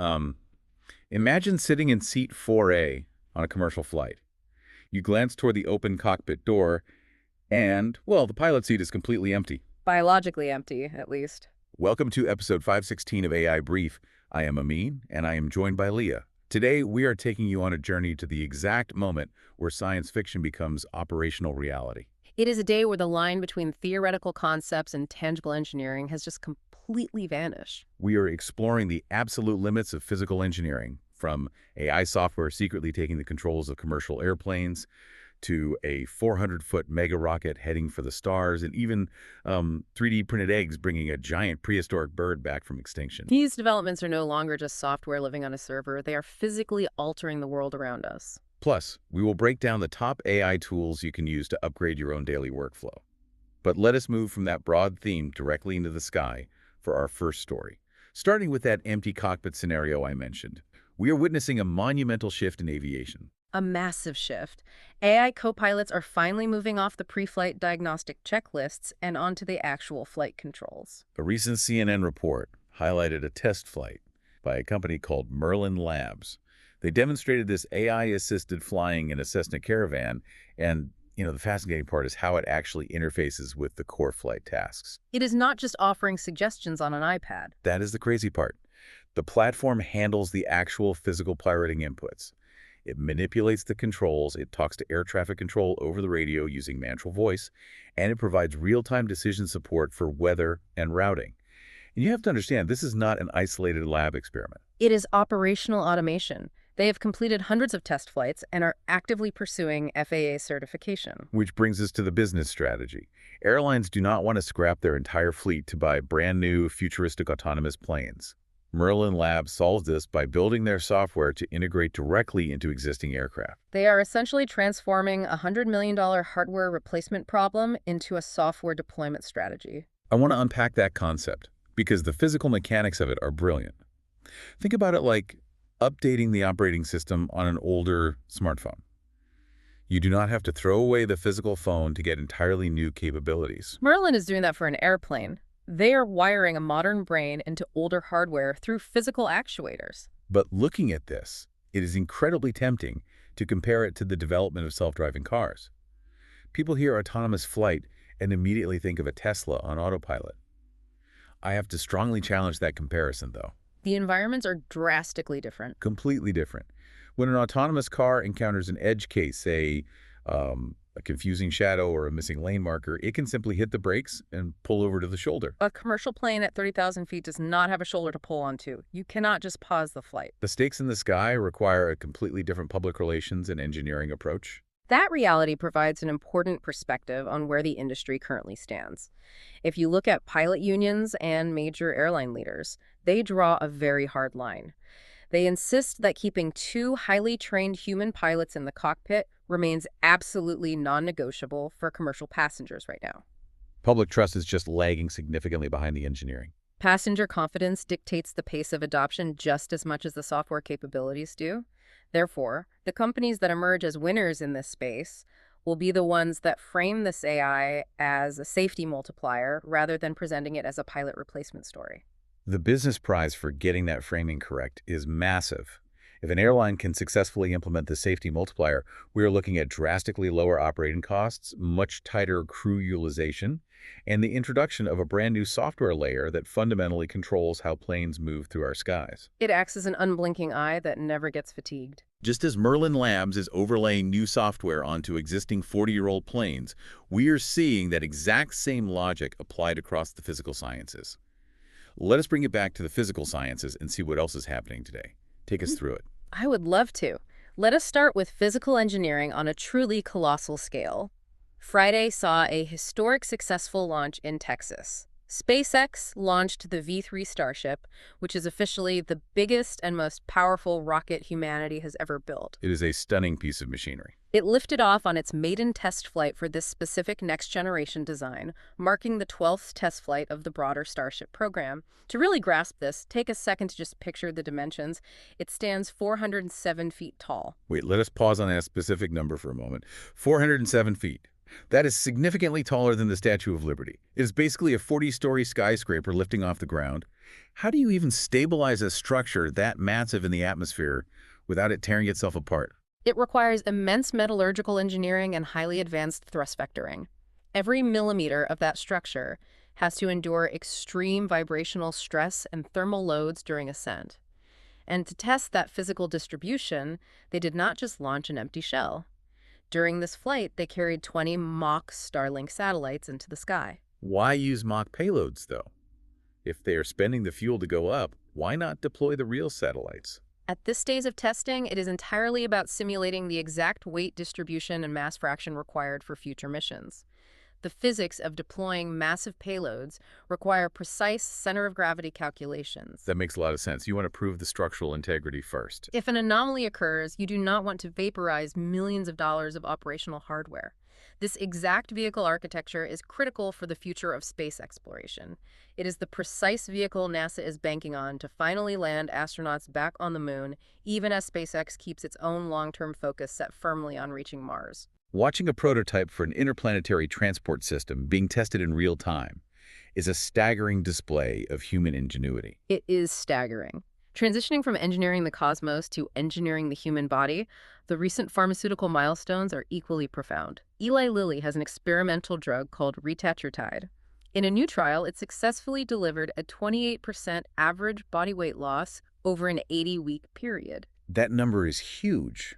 Um, Imagine sitting in seat 4A on a commercial flight. You glance toward the open cockpit door, and, well, the pilot seat is completely empty. Biologically empty, at least. Welcome to episode 516 of AI Brief. I am Amin, and I am joined by Leah. Today, we are taking you on a journey to the exact moment where science fiction becomes operational reality. It is a day where the line between theoretical concepts and tangible engineering has just completely vanished. We are exploring the absolute limits of physical engineering, from AI software secretly taking the controls of commercial airplanes to a 400-foot mega rocket heading for the stars, and even 3D printed eggs bringing a giant prehistoric bird back from extinction. These developments are no longer just software living on a server. They are physically altering the world around us. Plus, we will break down the top AI tools you can use to upgrade your own daily workflow. But let us move from that broad theme directly into the sky for our first story. Starting with that empty cockpit scenario I mentioned, we are witnessing a monumental shift in aviation. A massive shift. AI co-pilots are finally moving off the pre-flight diagnostic checklists and onto the actual flight controls. A recent CNN report highlighted a test flight by a company called Merlin Labs. They demonstrated this AI-assisted flying in a Cessna Caravan, and the fascinating part is how it actually interfaces with the core flight tasks. It is not just offering suggestions on an iPad. That is the crazy part. The platform handles the actual physical piloting inputs. It manipulates the controls, it talks to air traffic control over the radio using natural voice, and it provides real-time decision support for weather and routing. And you have to understand, this is not an isolated lab experiment. It is operational automation. They have completed hundreds of test flights and are actively pursuing FAA certification. Which brings us to the business strategy. Airlines do not want to scrap their entire fleet to buy brand new, futuristic autonomous planes. Merlin Labs solves this by building their software to integrate directly into existing aircraft. They are essentially transforming a $100 million hardware replacement problem into a software deployment strategy. I want to unpack that concept because the physical mechanics of it are brilliant. Think about it like updating the operating system on an older smartphone. You do not have to throw away the physical phone to get entirely new capabilities. Merlin is doing that for an airplane. They are wiring a modern brain into older hardware through physical actuators. But looking at this, it is incredibly tempting to compare it to the development of self-driving cars. People hear autonomous flight and immediately think of a Tesla on autopilot. I have to strongly challenge that comparison, though. The environments are drastically different. Completely different. When an autonomous car encounters an edge case, say a confusing shadow or a missing lane marker, it can simply hit the brakes and pull over to the shoulder. A commercial plane at 30,000 feet does not have a shoulder to pull onto. You cannot just pause the flight. The stakes in the sky require a completely different public relations and engineering approach. That reality provides an important perspective on where the industry currently stands. If you look at pilot unions and major airline leaders, they draw a very hard line. They insist that keeping two highly trained human pilots in the cockpit remains absolutely non-negotiable for commercial passengers right now. Public trust is just lagging significantly behind the engineering. Passenger confidence dictates the pace of adoption just as much as the software capabilities do. Therefore, the companies that emerge as winners in this space will be the ones that frame this AI as a safety multiplier rather than presenting it as a pilot replacement story. The business prize for getting that framing correct is massive. If an airline can successfully implement the safety multiplier, we are looking at drastically lower operating costs, much tighter crew utilization, and the introduction of a brand new software layer that fundamentally controls how planes move through our skies. It acts as an unblinking eye that never gets fatigued. Just as Merlin Labs is overlaying new software onto existing 40-year-old planes, we are seeing that exact same logic applied across the physical sciences. Let us bring it back to the physical sciences and see what else is happening today. Take us through it. I would love to. Let us start with physical engineering on a truly colossal scale. Friday saw a historic successful launch in Texas. SpaceX launched the V3 Starship, which is officially the biggest and most powerful rocket humanity has ever built. It is a stunning piece of machinery. It lifted off on its maiden test flight for this specific next-generation design, marking the 12th test flight of the broader Starship program. To really grasp this, take a second to just picture the dimensions. It stands 407 feet tall. Wait, let us pause on that specific number for a moment. 407 feet. That is significantly taller than the Statue of Liberty. It is basically a 40-story skyscraper lifting off the ground. How do you even stabilize a structure that massive in the atmosphere without it tearing itself apart? It requires immense metallurgical engineering and highly advanced thrust vectoring. Every millimeter of that structure has to endure extreme vibrational stress and thermal loads during ascent. And to test that physical distribution, they did not just launch an empty shell. During this flight, they carried 20 mock Starlink satellites into the sky. Why use mock payloads, though? If they are spending the fuel to go up, why not deploy the real satellites? At this stage of testing, it is entirely about simulating the exact weight distribution and mass fraction required for future missions. The physics of deploying massive payloads require precise center of gravity calculations. That makes a lot of sense. You want to prove the structural integrity first. If an anomaly occurs, you do not want to vaporize millions of dollars of operational hardware. This exact vehicle architecture is critical for the future of space exploration. It is the precise vehicle NASA is banking on to finally land astronauts back on the moon, even as SpaceX keeps its own long-term focus set firmly on reaching Mars. Watching a prototype for an interplanetary transport system being tested in real time is a staggering display of human ingenuity. It is staggering. Transitioning from engineering the cosmos to engineering the human body, the recent pharmaceutical milestones are equally profound. Eli Lilly has an experimental drug called retatrutide. In a new trial, it successfully delivered a 28% average body weight loss over an 80-week period. That number is huge.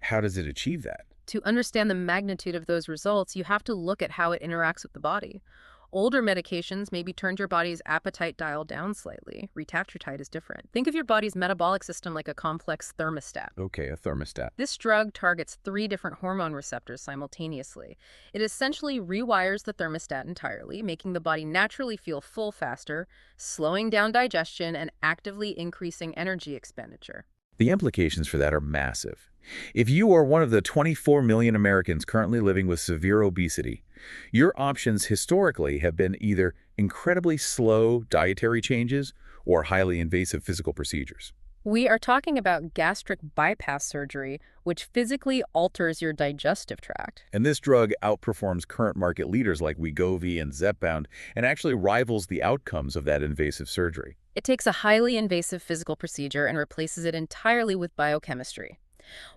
How does it achieve that? To understand the magnitude of those results, you have to look at how it interacts with the body. Older medications maybe turned your body's appetite dial down slightly. Retatrutide is different. Think of your body's metabolic system like a complex thermostat. Okay, a thermostat. This drug targets 3 different hormone receptors simultaneously. It essentially rewires the thermostat entirely, making the body naturally feel full faster, slowing down digestion, and actively increasing energy expenditure. The implications for that are massive. If you are one of the 24 million Americans currently living with severe obesity, your options historically have been either incredibly slow dietary changes or highly invasive physical procedures. We are talking about gastric bypass surgery, which physically alters your digestive tract. And this drug outperforms current market leaders like Wegovy and Zepbound and actually rivals the outcomes of that invasive surgery. It takes a highly invasive physical procedure and replaces it entirely with biochemistry.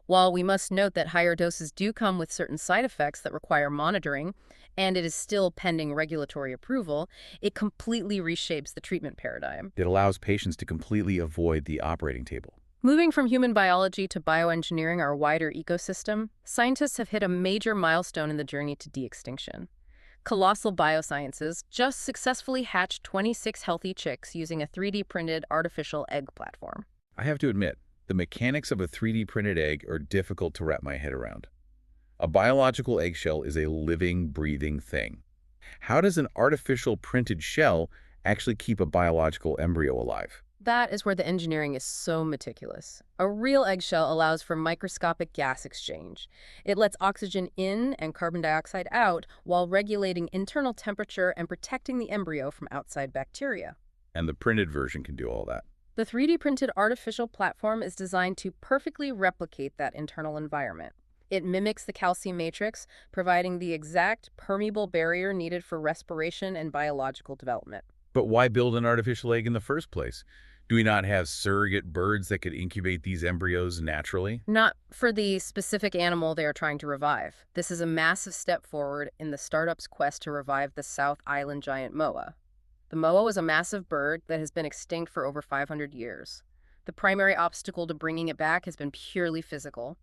While we must note that higher doses do come with certain side effects that require monitoring, and it is still pending regulatory approval, it completely reshapes the treatment paradigm. It allows patients to completely avoid the operating table. Moving from human biology to bioengineering our wider ecosystem, scientists have hit a major milestone in the journey to de-extinction. Colossal Biosciences just successfully hatched 26 healthy chicks using a 3D-printed artificial egg platform. I have to admit, the mechanics of a 3D printed egg are difficult to wrap my head around. A biological eggshell is a living, breathing thing. How does an artificial printed shell actually keep a biological embryo alive? That is where the engineering is so meticulous. A real eggshell allows for microscopic gas exchange. It lets oxygen in and carbon dioxide out while regulating internal temperature and protecting the embryo from outside bacteria. And the printed version can do all that. The 3D printed artificial platform is designed to perfectly replicate that internal environment. It mimics the calcium matrix, providing the exact permeable barrier needed for respiration and biological development. But why build an artificial egg in the first place? Do we not have surrogate birds that could incubate these embryos naturally? Not for the specific animal they are trying to revive. This is a massive step forward in the startup's quest to revive the South Island giant moa. The moa was a massive bird that has been extinct for over 500 years. The primary obstacle to bringing it back has been purely physical.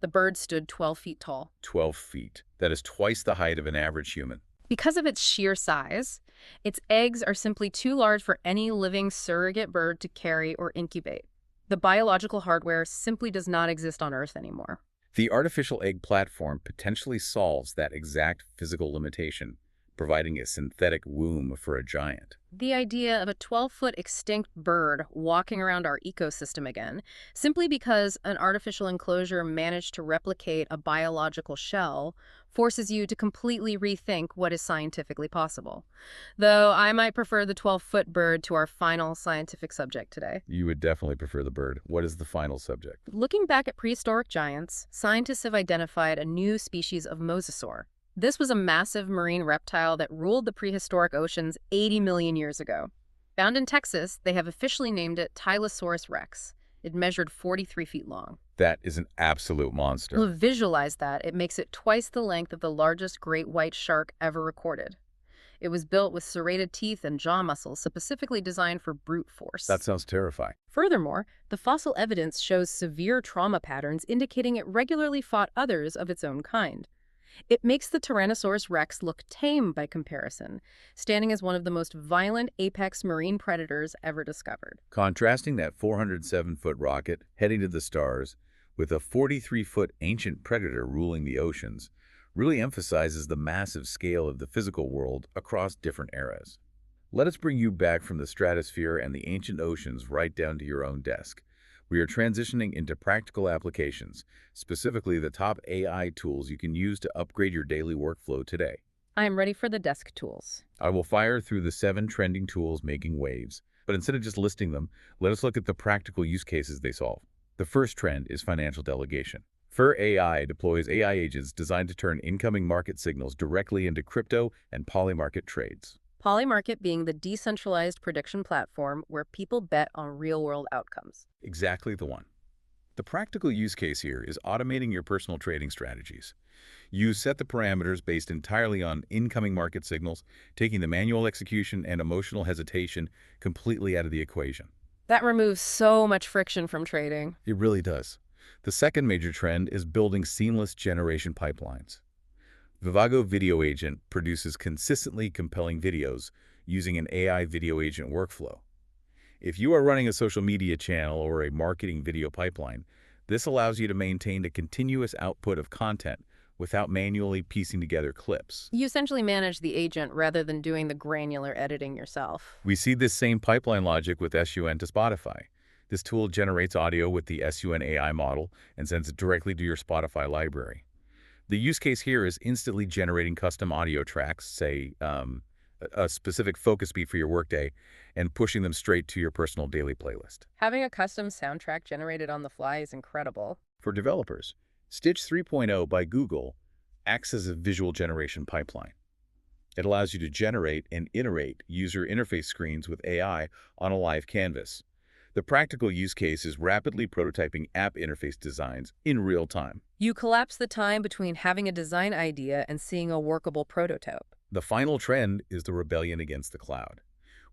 The bird stood 12 feet tall. 12 feet. That is twice the height of an average human. Because of its sheer size, its eggs are simply too large for any living surrogate bird to carry or incubate. The biological hardware simply does not exist on Earth anymore. The artificial egg platform potentially solves that exact physical limitation, providing a synthetic womb for a giant. The idea of a 12-foot extinct bird walking around our ecosystem again, simply because an artificial enclosure managed to replicate a biological shell, forces you to completely rethink what is scientifically possible. Though I might prefer the 12-foot bird to our final scientific subject today. You would definitely prefer the bird. What is the final subject? Looking back at prehistoric giants, scientists have identified a new species of mosasaur. This was a massive marine reptile that ruled the prehistoric oceans 80 million years ago. Found in Texas, they have officially named it Tylosaurus rex. It measured 43 feet long. That is an absolute monster. Well, visualize that. It makes it twice the length of the largest great white shark ever recorded. It was built with serrated teeth and jaw muscles specifically designed for brute force. That sounds terrifying. Furthermore, the fossil evidence shows severe trauma patterns indicating it regularly fought others of its own kind. It makes the Tyrannosaurus rex look tame by comparison, standing as one of the most violent apex marine predators ever discovered. Contrasting that 407-foot rocket heading to the stars with a 43-foot ancient predator ruling the oceans really emphasizes the massive scale of the physical world across different eras. Let us bring you back from the stratosphere and the ancient oceans right down to your own desk. We are transitioning into practical applications, specifically the top AI tools you can use to upgrade your daily workflow today. I am ready for the desk tools. I will fire through the 7 trending tools making waves, but instead of just listing them, let us look at the practical use cases they solve. The first trend is financial delegation. Fur AI deploys AI agents designed to turn incoming market signals directly into crypto and polymarket trades. Polymarket being the decentralized prediction platform where people bet on real-world outcomes. Exactly the one. The practical use case here is automating your personal trading strategies. You set the parameters based entirely on incoming market signals, taking the manual execution and emotional hesitation completely out of the equation. That removes so much friction from trading. It really does. The second major trend is building seamless generation pipelines. Vivago Video Agent produces consistently compelling videos using an AI video agent workflow. If you are running a social media channel or a marketing video pipeline, this allows you to maintain a continuous output of content without manually piecing together clips. You essentially manage the agent rather than doing the granular editing yourself. We see this same pipeline logic with SUN to Spotify. This tool generates audio with the SUN AI model and sends it directly to your Spotify library. The use case here is instantly generating custom audio tracks, say a specific focus beat for your workday, and pushing them straight to your personal daily playlist. Having a custom soundtrack generated on the fly is incredible. For developers, Stitch 3.0 by Google acts as a visual generation pipeline. It allows you to generate and iterate user interface screens with AI on a live canvas. The practical use case is rapidly prototyping app interface designs in real time. You collapse the time between having a design idea and seeing a workable prototype. The final trend is the rebellion against the cloud.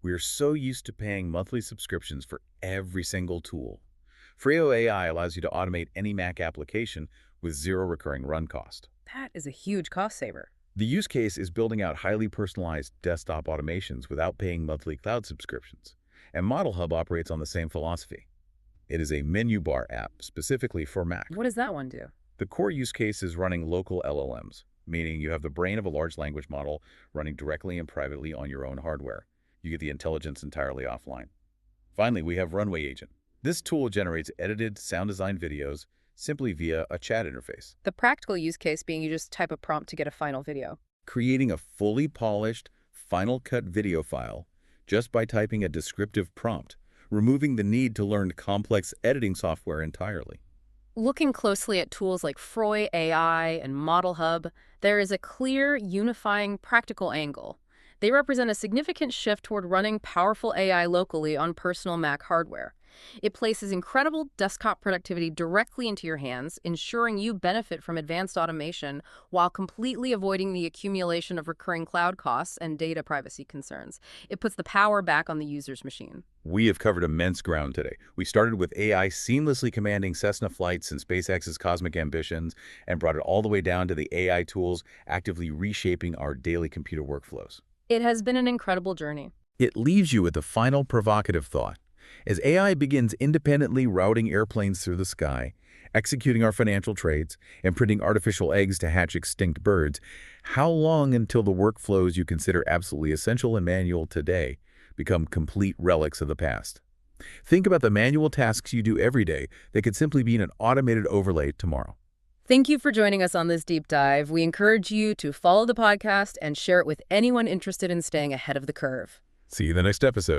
We are so used to paying monthly subscriptions for every single tool. Freo AI allows you to automate any Mac application with zero recurring run cost. That is a huge cost saver. The use case is building out highly personalized desktop automations without paying monthly cloud subscriptions. And Model Hub operates on the same philosophy. It is a menu bar app specifically for Mac. What does that one do? The core use case is running local LLMs, meaning you have the brain of a large language model running directly and privately on your own hardware. You get the intelligence entirely offline. Finally, we have Runway Agent. This tool generates edited sound design videos simply via a chat interface. The practical use case being you just type a prompt to get a final video. Creating a fully polished, Final Cut video file just by typing a descriptive prompt, removing the need to learn complex editing software entirely. Looking closely at tools like Freo AI and Model Hub, there is a clear, unifying, practical angle. They represent a significant shift toward running powerful AI locally on personal Mac hardware. It places incredible desktop productivity directly into your hands, ensuring you benefit from advanced automation while completely avoiding the accumulation of recurring cloud costs and data privacy concerns. It puts the power back on the user's machine. We have covered immense ground today. We started with AI seamlessly commanding Cessna flights and SpaceX's cosmic ambitions and brought it all the way down to the AI tools actively reshaping our daily computer workflows. It has been an incredible journey. It leaves you with a final provocative thought. As AI begins independently routing airplanes through the sky, executing our financial trades, and printing artificial eggs to hatch extinct birds, how long until the workflows you consider absolutely essential and manual today become complete relics of the past? Think about the manual tasks you do every day that could simply be an automated overlay tomorrow. Thank you for joining us on this deep dive. We encourage you to follow the podcast and share it with anyone interested in staying ahead of the curve. See you in the next episode.